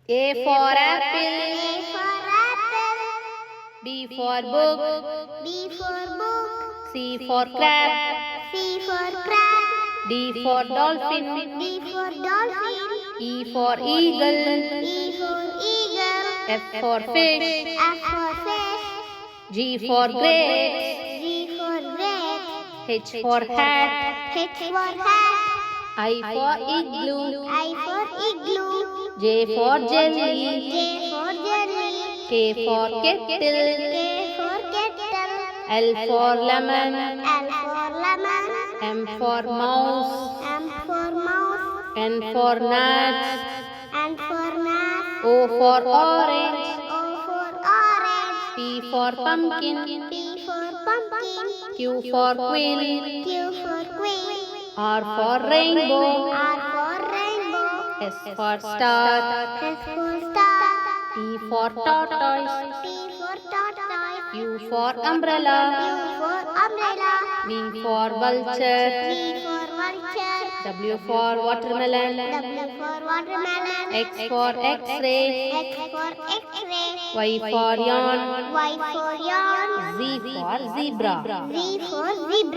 A for apple. A for apple. B for book. B for book. C for crab. C for crab. D for dolphin. D for dolphin. E for eagle. E for eagle. F for fish. F for fish. G for grapes. G for grapes. H for hat. H for hat. I for igloo. I for igloo. J for jelly. J for jelly. K for kettle. K for kettle. L for lemon. L for lemon. M for mouse. M for mouse. N for nuts. N for nut. O for orange. O for orange. P for pumpkin. P for pumpkin. Q for queen. Q for queen. R for rainbow. R for rainbow. S for star. S for star. T for tortoise. T for tortoise. U for umbrella. U for umbrella. V for vulture. V for vulture. W for watermelon. W for watermelon. X for x-ray. X for X-ray. Y for yawn. Y for yawn. Z for zebra. Z for zebra.